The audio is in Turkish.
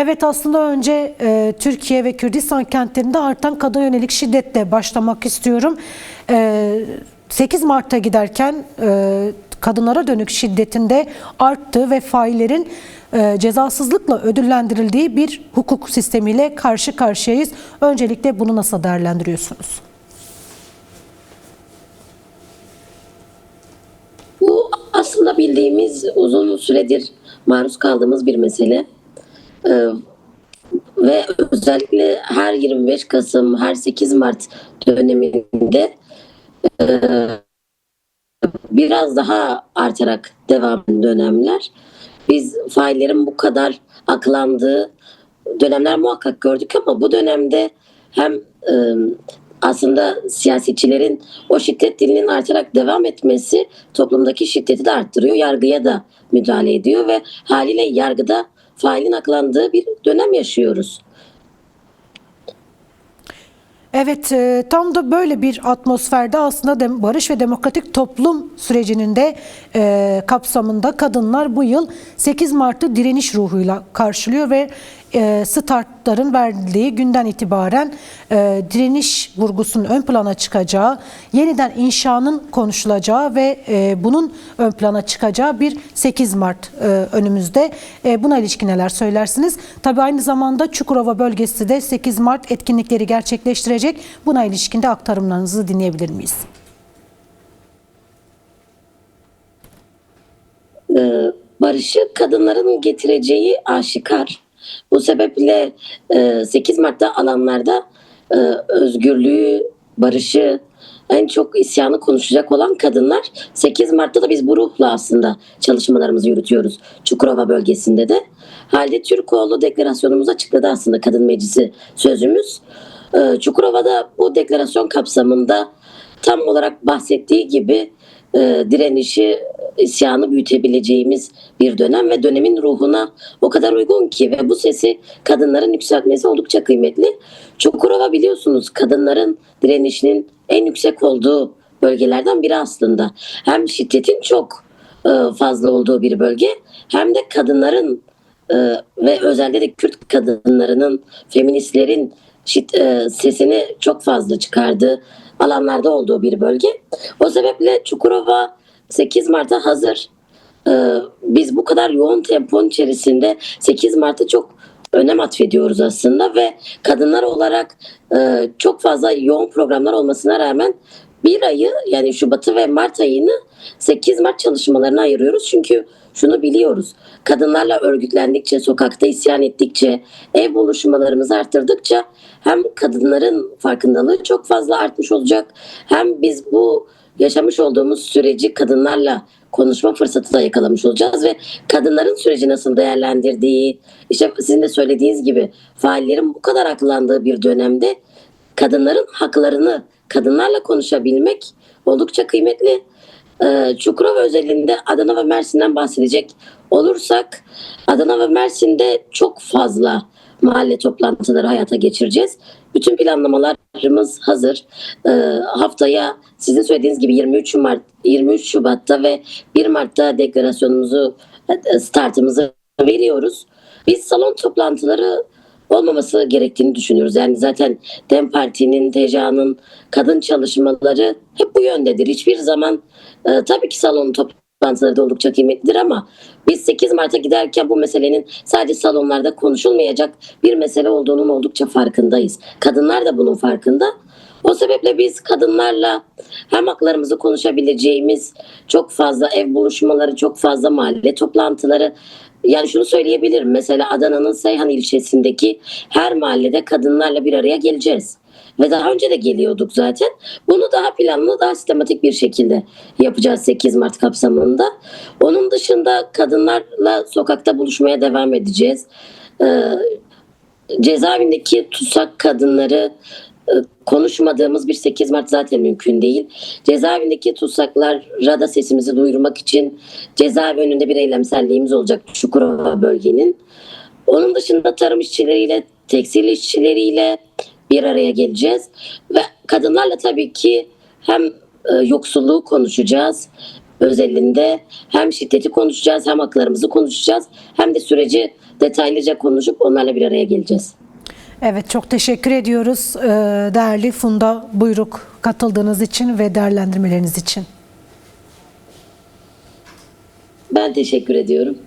Evet, aslında önce Türkiye ve Kürdistan kentlerinde artan kadına yönelik şiddetle başlamak istiyorum. 8 Mart'ta giderken kadınlara dönük şiddetinde arttığı ve faillerin cezasızlıkla ödüllendirildiği bir hukuk sistemiyle karşı karşıyayız. Öncelikle bunu nasıl değerlendiriyorsunuz? Bu aslında bildiğimiz, uzun süredir maruz kaldığımız bir mesele. Ve özellikle her 25 Kasım, her 8 Mart döneminde e, biraz daha artarak devam eden dönemler. Biz faillerin bu kadar aklandığı dönemler muhakkak gördük ama bu dönemde hem aslında siyasetçilerin o şiddet dilinin artarak devam etmesi toplumdaki şiddeti de arttırıyor. Yargıya da müdahale ediyor ve haliyle yargıda failin aklandığı bir dönem yaşıyoruz. Evet, tam da böyle bir atmosferde aslında barış ve demokratik toplum sürecinin de kapsamında kadınlar bu yıl 8 Mart'ı direniş ruhuyla karşılıyor ve startların verildiği günden itibaren direniş vurgusunun ön plana çıkacağı, yeniden inşanın konuşulacağı ve bunun ön plana çıkacağı bir 8 Mart önümüzde. Buna ilişkin neler söylersiniz? Tabii aynı zamanda Çukurova bölgesi de 8 Mart etkinlikleri gerçekleştirecek. Buna ilişkin de aktarımlarınızı dinleyebilir miyiz? Barışı kadınların getireceği aşikar. Bu sebeple 8 Mart'ta alanlarda özgürlüğü, barışı, en çok isyanı konuşacak olan kadınlar. 8 Mart'ta da biz bu ruhla aslında çalışmalarımızı yürütüyoruz Çukurova bölgesinde de. Halide Türkoğlu deklarasyonumuzu açıkladı aslında Kadın Meclisi sözümüz. Çukurova'da bu deklarasyon kapsamında tam olarak bahsettiği gibi direnişi, isyanı büyütebileceğimiz bir dönem ve dönemin ruhuna o kadar uygun ki ve bu sesi kadınların yükseltmesi oldukça kıymetli. Çukurova biliyorsunuz kadınların direnişinin en yüksek olduğu bölgelerden biri aslında. Hem şiddetin çok fazla olduğu bir bölge hem de kadınların ve özellikle de Kürt kadınlarının, feministlerin sesini çok fazla çıkardığı alanlarda olduğu bir bölge. O sebeple Çukurova 8 Mart'a hazır. Biz bu kadar yoğun temponun içerisinde 8 Mart'a çok önem atfediyoruz aslında ve kadınlar olarak çok fazla yoğun programlar olmasına rağmen bir ayı, yani Şubat'ı ve Mart ayını 8 Mart çalışmalarına ayırıyoruz. Çünkü şunu biliyoruz. Kadınlarla örgütlendikçe, sokakta isyan ettikçe, ev buluşmalarımızı arttırdıkça hem kadınların farkındalığı çok fazla artmış olacak. Hem biz bu yaşamış olduğumuz süreci kadınlarla konuşma fırsatı da yakalamış olacağız ve kadınların süreci nasıl değerlendirdiği, işte sizin de söylediğiniz gibi faillerin bu kadar aklandığı bir dönemde kadınların haklarını kadınlarla konuşabilmek oldukça kıymetli. Çukurova özelinde Adana ve Mersin'den bahsedecek olursak, Adana ve Mersin'de çok fazla mahalle toplantıları hayata geçireceğiz. Bütün planlamalarımız hazır. Haftaya sizin söylediğiniz gibi 23 Şubat'ta ve 1 Mart'ta deklarasyonumuzu, startımızı veriyoruz. Biz salon toplantıları olmaması gerektiğini düşünüyoruz. Yani zaten DEM Parti'nin, TCA'nın kadın çalışmaları hep bu yöndedir. Hiçbir zaman tabii ki salon toplantıları da oldukça kıymetlidir ama biz 8 Mart'a giderken bu meselenin sadece salonlarda konuşulmayacak bir mesele olduğunun oldukça farkındayız. Kadınlar da bunun farkında. O sebeple biz kadınlarla hem haklarımızı konuşabileceğimiz çok fazla ev buluşmaları, çok fazla mahalle toplantıları, yani şunu söyleyebilirim. Mesela Adana'nın Seyhan ilçesindeki her mahallede kadınlarla bir araya geleceğiz. Ve daha önce de geliyorduk zaten. Bunu daha planlı, daha sistematik bir şekilde yapacağız 8 Mart kapsamında. Onun dışında kadınlarla sokakta buluşmaya devam edeceğiz. Cezaevindeki tutsak kadınları konuşmadığımız bir 8 Mart zaten mümkün değil. Cezaevindeki tutsaklara da sesimizi duyurmak için cezaevi önünde bir eylemselliğimiz olacak Çukurova bölgenin. Onun dışında tarım işçileriyle, tekstil işçileriyle bir araya geleceğiz. Ve kadınlarla tabii ki hem yoksulluğu konuşacağız özelinde, hem şiddeti konuşacağız, hem haklarımızı konuşacağız, hem de süreci detaylıca konuşup onlarla bir araya geleceğiz. Evet, çok teşekkür ediyoruz değerli Funda Buyruk, katıldığınız için ve değerlendirmeleriniz için. Ben teşekkür ediyorum.